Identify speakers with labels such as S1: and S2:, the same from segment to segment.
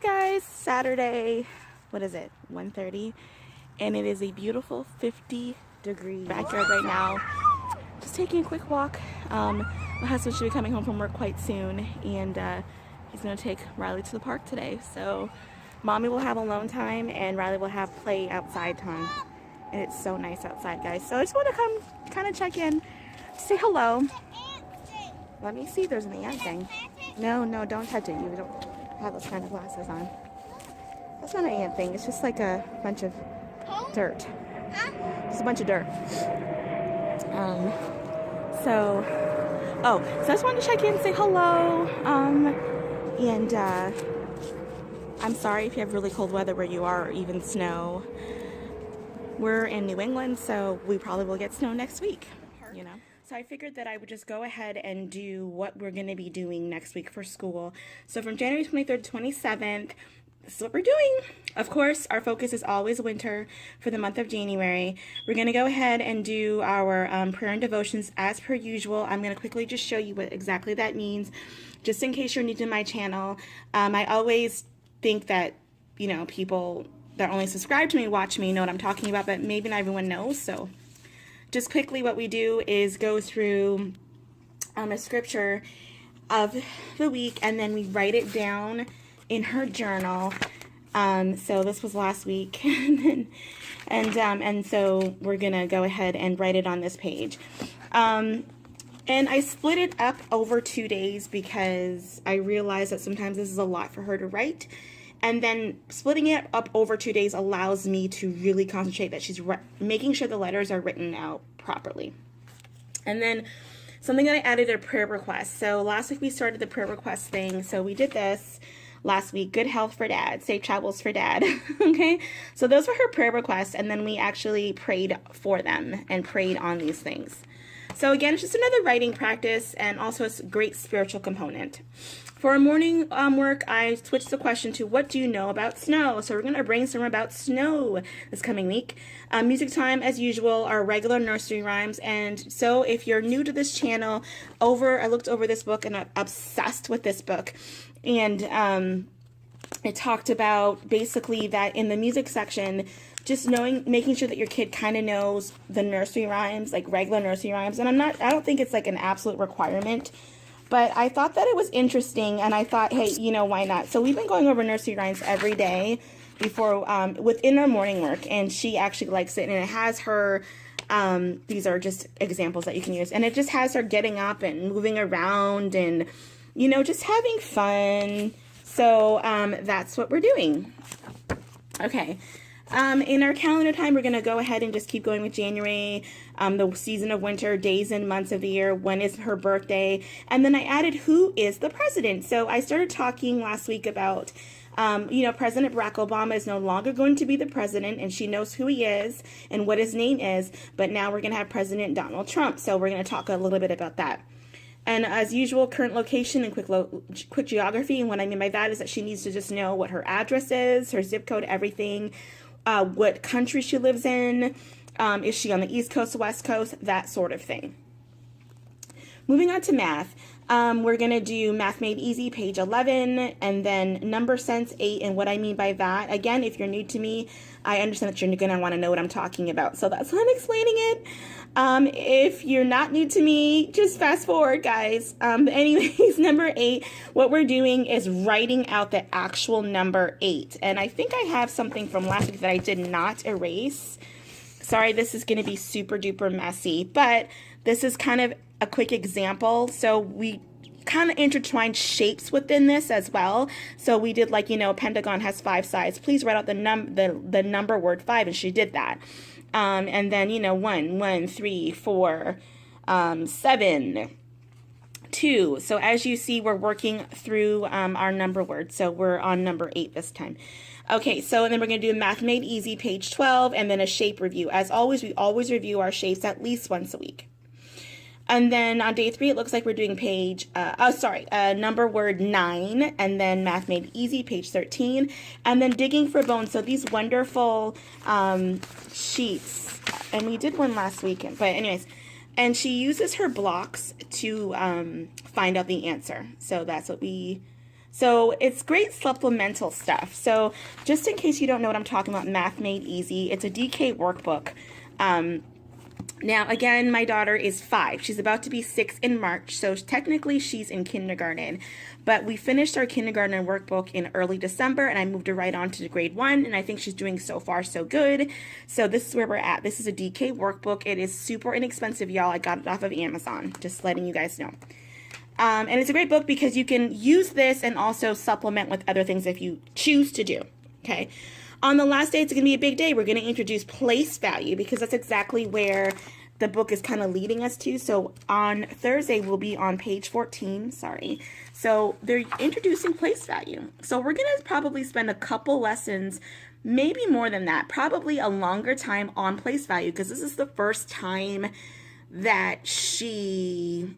S1: guys, Saturday, what is it, 1:30, and it is a beautiful 50-degree backyard right now. Just taking a quick walk. My husband should be coming home from work quite soon, and he's going to take Riley to the park today. So mommy will have alone time and Riley will have play outside time, and it's so nice outside, guys. So I just want to come kind of check in, say hello. Let me see if there's an ant thing. No, don't touch it. You don't have those kind of glasses on. That's not an ant thing. It's just like a bunch of dirt. Just a bunch of dirt. So I just wanted to check in, say hello. And I'm sorry if you have really cold weather where you are, or even snow. We're in New England, so we probably will get snow next week, you know. So I figured that I would just go ahead and do what we're going to be doing next week for school. So from January 23rd to 27th, this is what we're doing. Of course, our focus is always winter for the month of January. We're going to go ahead and do our prayer and devotions as per usual. I'm going to quickly just show you what exactly that means, just in case you're new to my channel. I always think that, you know, people that only subscribe to me, watch me, know what I'm talking about, but maybe not everyone knows. So just quickly, what we do is go through a scripture of the week, and then we write it down in her journal. So this was last week, and so we're gonna go ahead and write it on this page. And I split it up over 2 days because I realized that sometimes this is a lot for her to write. And then splitting it up over 2 days allows me to really concentrate that she's making sure the letters are written out properly. And then something that I added are prayer requests. So last week we started the prayer request thing. So we did this last week. Good health for dad. Safe travels for dad. Okay. So those were her prayer requests. And then we actually prayed for them and prayed on these things. So again, it's just another writing practice, and also a great spiritual component. For our morning work, I switched the question to, what do you know about snow? So we're going to brainstorm about snow this coming week. Music time, as usual, our regular nursery rhymes. And so if you're new to this channel, I looked over this book and I'm obsessed with this book. And it talked about basically that in the music section, just making sure that your kid kind of knows the nursery rhymes, like regular nursery rhymes. And I don't think it's like an absolute requirement, but I thought that it was interesting, and I thought, hey, you know, why not? So we've been going over nursery rhymes every day before, within our morning work, and she actually likes it, and it has her, these are just examples that you can use, and it just has her getting up and moving around and, you know, just having fun. So that's what we're doing. Okay. In our calendar time, we're going to go ahead and just keep going with January, the season of winter, days and months of the year, when is her birthday, and then I added who is the president. So I started talking last week about, you know, President Barack Obama is no longer going to be the president, and she knows who he is and what his name is, but now we're going to have President Donald Trump. So we're going to talk a little bit about that. And as usual, current location and quick geography, and what I mean by that is that she needs to just know what her address is, her zip code, everything. What country she lives in, is she on the East Coast, West Coast, that sort of thing. Moving on to math, we're going to do Math Made Easy, page 11, and then Number Sense 8, and what I mean by that, again, if you're new to me, I understand that you're going to want to know what I'm talking about, so that's why I'm explaining it. If you're not new to me, just fast forward, guys. Anyways, number 8, what we're doing is writing out the actual number 8. And I think I have something from last week that I did not erase. Sorry, this is going to be super duper messy, but this is kind of a quick example. So we kind of intertwined shapes within this as well. So we did, like, you know, a pentagon has 5 sides. Please write out the number word 5, and she did that. And then, you know, 1, 3, 4, 7, 2. So as you see, we're working through our number word. So we're on number 8 this time. Okay, so and then we're going to do Math Made Easy, page 12, and then a shape review. As always, we always review our shapes at least once a week. And then on day 3, it looks like we're doing number word 9, and then Math Made Easy, page 13, and then Digging for Bones. So these wonderful sheets, and we did one last weekend, but anyways, and she uses her blocks to find out the answer. So that's what we So it's great supplemental stuff. So just in case you don't know what I'm talking about, Math Made Easy, it's a DK workbook. Now, again, my daughter is 5. She's about to be 6 in March, so technically she's in kindergarten. But we finished our kindergarten workbook in early December, and I moved her right on to grade 1, and I think she's doing so far so good. So this is where we're at. This is a DK workbook. It is super inexpensive, y'all. I got it off of Amazon, just letting you guys know. And it's a great book because you can use this and also supplement with other things if you choose to do, okay? On the last day, it's going to be a big day. We're going to introduce place value because that's exactly where the book is kind of leading us to. So on Thursday, we'll be on page 14, sorry. So they're introducing place value. So we're going to probably spend a couple lessons, maybe more than that, probably a longer time on place value because this is the first time that she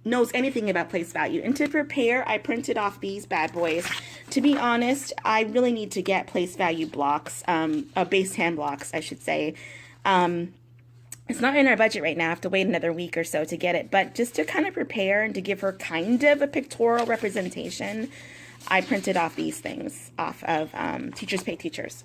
S1: knows anything about place value. And to prepare, I printed off these bad boys. To be honest, I really need to get place value blocks, base 10 blocks, I should say. It's not in our budget right now. I have to wait another week or so to get it. But just to kind of prepare and to give her kind of a pictorial representation, I printed off these things off of Teachers Pay Teachers.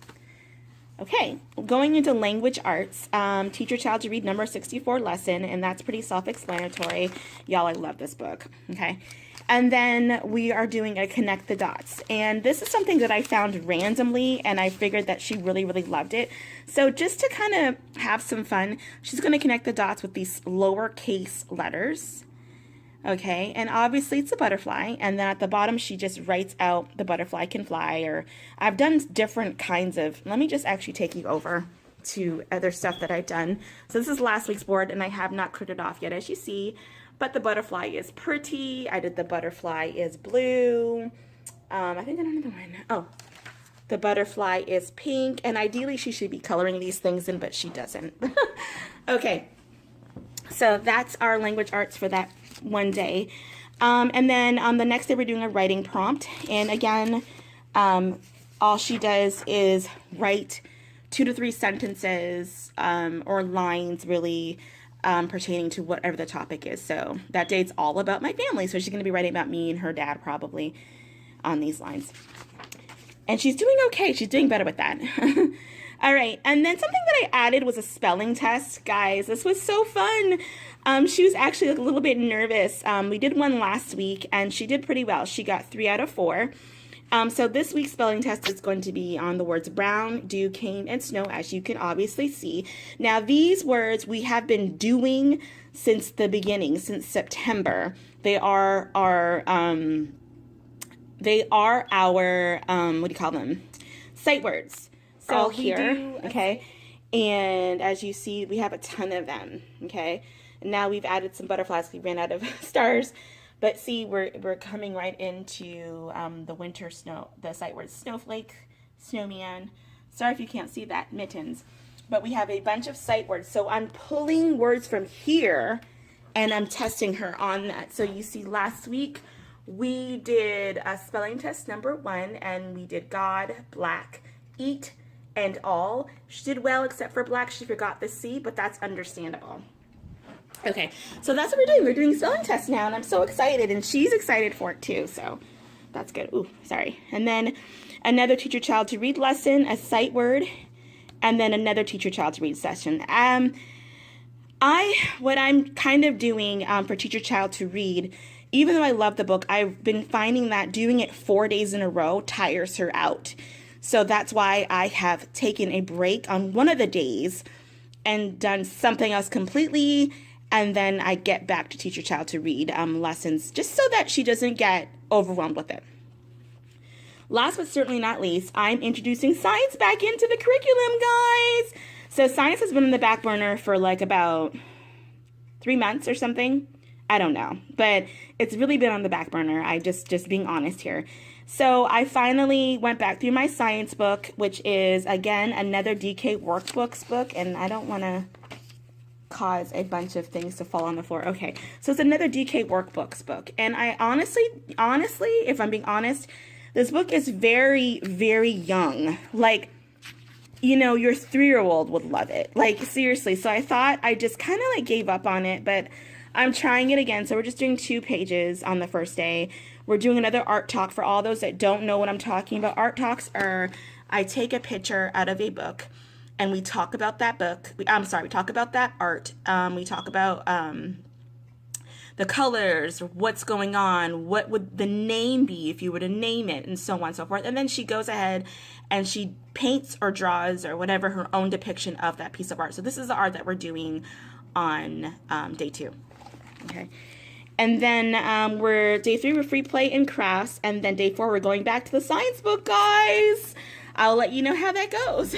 S1: Okay, going into language arts, Teach Your Child to Read number 64 lesson, and that's pretty self-explanatory. Y'all, I love this book, okay? And then we are doing a Connect the Dots, and this is something that I found randomly, and I figured that she really, really loved it. So just to kind of have some fun, she's going to connect the dots with these lowercase letters. Okay, and obviously it's a butterfly, and then at the bottom she just writes out the butterfly can fly, or I've done different kinds of, let me just actually take you over to other stuff that I've done. So this is last week's board, and I have not printed off yet, as you see, but the butterfly is pretty. I did the butterfly is blue. I think I did another one. Oh, the butterfly is pink, and ideally she should be coloring these things in, but she doesn't. Okay, so that's our language arts for that one day. And then on the next day we're doing a writing prompt, and again all she does is write 2 to 3 sentences or lines really pertaining to whatever the topic is. So that day it's all about my family, so she's going to be writing about me and her dad probably on these lines, and she's doing okay. She's doing better with that. All right, and then something that I added was a spelling test. Guys, this was so fun. She was actually a little bit nervous. We did one last week, and she did pretty well. She got 3 out of 4. So this week's spelling test is going to be on the words brown, dew, came, and snow, as you can obviously see. Now, these words we have been doing since the beginning, since September. They are our, what do you call them? Sight words. So here, okay, and as you see, we have a ton of them, okay, and now we've added some butterflies. We ran out of stars, but see, we're coming right into the winter snow, the sight words, snowflake, snowman, sorry if you can't see that, mittens, but we have a bunch of sight words, so I'm pulling words from here, and I'm testing her on that. So you see, last week, we did a spelling test number 1, and we did God, black, eat, and all. She did well except for black. She forgot the C, but that's understandable. Okay, so that's what we're doing. We're doing spelling tests now, and I'm so excited, and she's excited for it too, so that's good. Ooh, sorry. And then another Teach Your Child to Read lesson, a sight word, and then another Teach Your Child to Read session. What I'm kind of doing for Teach Your Child to Read, even though I love the book, I've been finding that doing it 4 days in a row tires her out. So that's why I have taken a break on one of the days and done something else completely, and then I get back to Teach Your Child to Read lessons, just so that she doesn't get overwhelmed with it. Last but certainly not least, I'm introducing science back into the curriculum, guys. So science has been in the back burner for like about 3 months or something. I don't know, but it's really been on the back burner. I just being honest here. So I finally went back through my science book, which is, again, another DK workbooks book, and I don't want to cause a bunch of things to fall on the floor. Okay, so it's another DK workbooks book, and I honestly, if I'm being honest, this book is very, very young. Like, you know, your 3-year-old would love it. Like, seriously. So I thought I just kind of like gave up on it, but I'm trying it again. So we're just doing 2 pages on the first day. we're doing another art talk. For all those that don't know what I'm talking about, art talks are, I take a picture out of a book and we talk about that book. We talk about that art. We talk about the colors, what's going on, what would the name be if you were to name it, and so on and so forth. And then she goes ahead and she paints or draws or whatever her own depiction of that piece of art. So this is the art that we're doing on day 2. Okay. And then day 3, we're free play and crafts. And then day 4, we're going back to the science book, guys. I'll let you know how that goes.